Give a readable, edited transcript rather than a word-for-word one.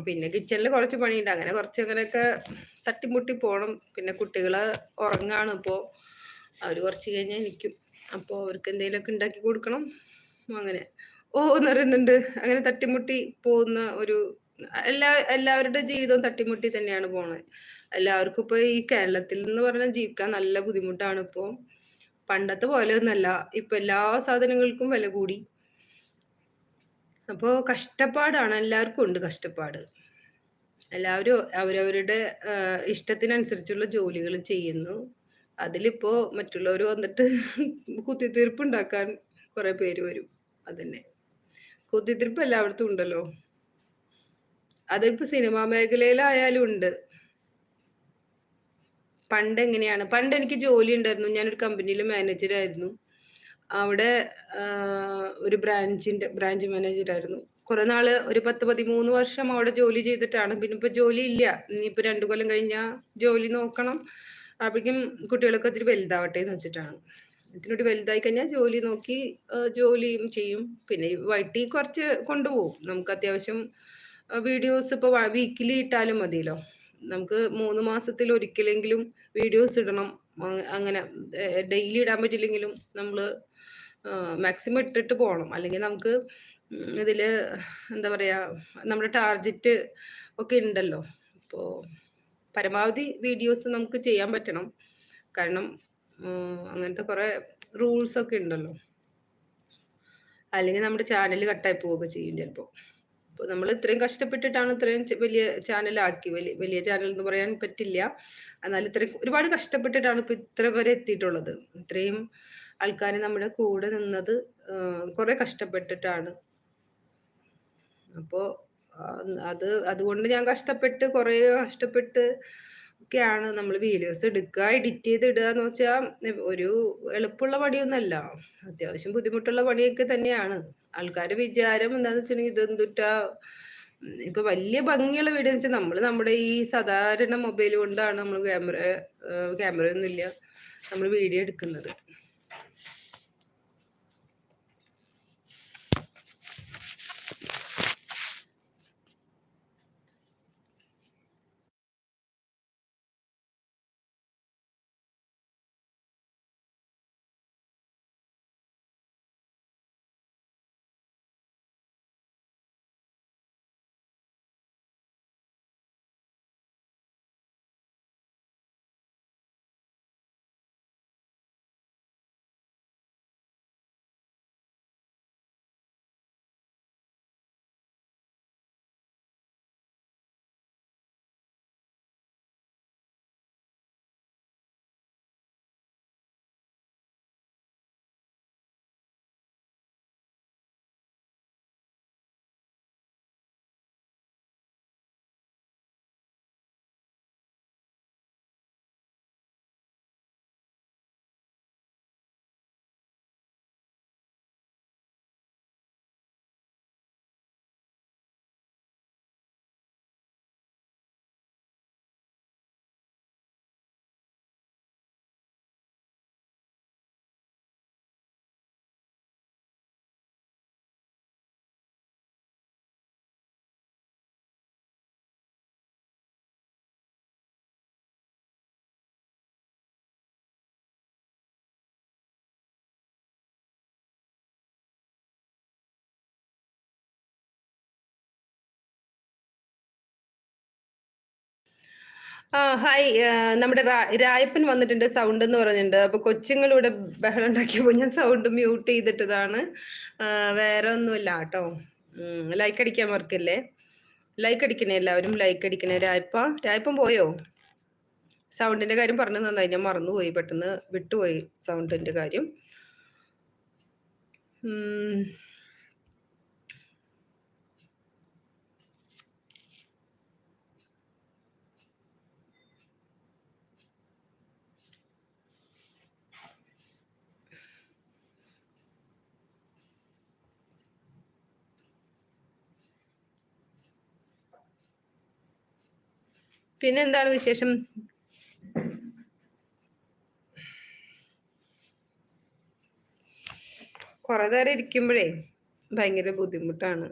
പിന്നെ കിച്ചണിൽ കുറച്ച് പണിയുണ്ട്. അങ്ങനെ കുറച്ച് അങ്ങനെയൊക്കെ തട്ടിമുട്ടി പോണം. പിന്നെ കുട്ടികള് ഉറങ്ങാണ് ഇപ്പോൾ. അവർ കുറച്ച് കഴിഞ്ഞാൽ എണീക്കും. അപ്പോൾ അവർക്ക് എന്തെങ്കിലുമൊക്കെ ഉണ്ടാക്കി കൊടുക്കണം. അങ്ങനെ എന്ന് പറയുന്നുണ്ട്. അങ്ങനെ തട്ടിമുട്ടി പോകുന്ന ഒരു എല്ലാവരുടെ ജീവിതവും തട്ടിമുട്ടി തന്നെയാണ് പോണത്. എല്ലാവർക്കും ഇപ്പൊ ഈ കേരളത്തിൽ എന്ന് പറഞ്ഞാൽ ജീവിക്കാൻ നല്ല ബുദ്ധിമുട്ടാണ് ഇപ്പൊ. പണ്ടത്തെ പോലെ ഒന്നല്ല. ഇപ്പൊ എല്ലാ സാധനങ്ങൾക്കും വില കൂടി. അപ്പോ കഷ്ടപ്പാടാണ്. എല്ലാവർക്കും ഉണ്ട് കഷ്ടപ്പാട്. എല്ലാവരും അവരവരുടെ ഇഷ്ടത്തിനനുസരിച്ചുള്ള ജോലികൾ ചെയ്യുന്നു. അതിലിപ്പോ മറ്റുള്ളവർ വന്നിട്ട് കുത്തിത്തീർപ്പുണ്ടാക്കാൻ കുറെ പേര് വരും. അതന്നെ. കുത്തിത്തിരിപ്പ് എല്ലായിടത്തും ഉണ്ടല്ലോ. അതിപ്പോ സിനിമാ മേഖലയിലായാലും ഉണ്ട്. പണ്ട് എങ്ങനെയാണ്? പണ്ട് എനിക്ക് ജോലി ഉണ്ടായിരുന്നു. ഞാനൊരു കമ്പനിയിൽ മാനേജറായിരുന്നു. അവിടെ ഒരു ബ്രാഞ്ച് മാനേജറായിരുന്നു. കുറെ നാള് ഒരു 10, 13 വർഷം അവിടെ ജോലി ചെയ്തിട്ടാണ്. പിന്നെ ഇപ്പൊ ജോലി ഇല്ല. ഇനിയിപ്പോ 2 കൊല്ലം കഴിഞ്ഞാൽ ജോലി നോക്കണം. അപ്പോഴേക്കും കുട്ടികളൊക്കെ ഇത്തിരി വലുതാവട്ടെ എന്ന് വെച്ചിട്ടാണ്. ഇതിനോട് വലുതായി കഴിഞ്ഞാൽ ജോലി നോക്കി ജോലിയും ചെയ്യും. പിന്നെ വൈട്ടി കുറച്ച് കൊണ്ടുപോകും. നമുക്ക് അത്യാവശ്യം വീഡിയോസ് ഇപ്പോൾ വീക്കിലി ഇട്ടാലും മതിയല്ലോ. നമുക്ക് 3 മാസത്തിൽ ഒരിക്കലെങ്കിലും വീഡിയോസ് ഇടണം. അങ്ങനെ ഡെയിലി ഇടാൻ പറ്റില്ലെങ്കിലും നമ്മൾ മാക്സിമം ഇട്ടിട്ട് പോകണം. അല്ലെങ്കിൽ നമുക്ക് ഇതില് എന്താ പറയാ, നമ്മുടെ ടാർജറ്റ് ഒക്കെ ഉണ്ടല്ലോ. അപ്പോൾ പരമാവധി വീഡിയോസ് നമുക്ക് ചെയ്യാൻ പറ്റണം. കാരണം അങ്ങനത്തെ കുറെ റൂൾസ് ഒക്കെ ഉണ്ടല്ലോ. അല്ലെങ്കിൽ നമ്മുടെ ചാനൽ കട്ടായി പോവുക ചെയ്യും ചിലപ്പോൾ. അപ്പോൾ നമ്മൾ ഇത്രയും കഷ്ടപ്പെട്ടിട്ടാണ് ഇത്രയും വലിയ ചാനലാക്കി. വലിയ ചാനൽ എന്ന് പറയാൻ പറ്റില്ല. എന്നാൽ ഇത്രയും ഒരുപാട് കഷ്ടപ്പെട്ടിട്ടാണ് ഇപ്പൊ ഇത്ര വരെ എത്തിയിട്ടുള്ളത്. ഇത്രയും ആൾക്കാർ നമ്മുടെ കൂടെ നിന്നത് കുറെ കഷ്ടപ്പെട്ടിട്ടാണ്. അപ്പോൾ അതുകൊണ്ട് ഞാൻ കുറെ കഷ്ടപ്പെട്ട് ഒക്കെയാണ് നമ്മൾ വീഡിയോസ് എടുക്കുക, എഡിറ്റ് ചെയ്ത് ഇടുക എന്ന് വെച്ചാൽ ഒരു എളുപ്പമുള്ള പണിയൊന്നല്ല. അത്യാവശ്യം ബുദ്ധിമുട്ടുള്ള പണിയൊക്കെ തന്നെയാണ്. ആൾക്കാരുടെ വിചാരം എന്താന്ന് വെച്ചിട്ടുണ്ടെങ്കിൽ ഇതെന്തുട്ടാ ഇപ്പൊ വലിയ ഭംഗിയുള്ള വീഡിയോ എന്ന് വെച്ചാൽ നമ്മുടെ ഈ സാധാരണ മൊബൈൽ കൊണ്ടാണ് നമ്മൾ ക്യാമറ ഒന്നുമില്ല നമ്മൾ വീഡിയോ എടുക്കുന്നത്. ഹായ്. നമ്മുടെ രായപ്പൻ വന്നിട്ടുണ്ട്. സൗണ്ട് എന്ന് പറഞ്ഞിട്ടുണ്ട്. അപ്പൊ കൊച്ചുങ്ങൾ ഇവിടെ ബഹളം ഉണ്ടാക്കിയപ്പോ ഞാൻ സൗണ്ട് മ്യൂട്ട് ചെയ്തിട്ടതാണ്. വേറെ ഒന്നുമില്ല കേട്ടോ. ലൈക്ക് അടിക്കാൻ മറക്കല്ലേ. ലൈക്ക് അടിക്കണേ, എല്ലാവരും ലൈക്ക് അടിക്കണേ. രായപ്പൻ പോയോ? സൗണ്ടിന്റെ കാര്യം പറഞ്ഞു നന്നായി. ഞാൻ മറന്നുപോയി, പെട്ടെന്ന് വിട്ടുപോയി സൗണ്ടിന്റെ കാര്യം. പിന്നെ എന്താണ് വിശേഷം? കുറെ നേരം ഇരിക്കുമ്പോഴേ ഭയങ്കര ബുദ്ധിമുട്ടാണ്.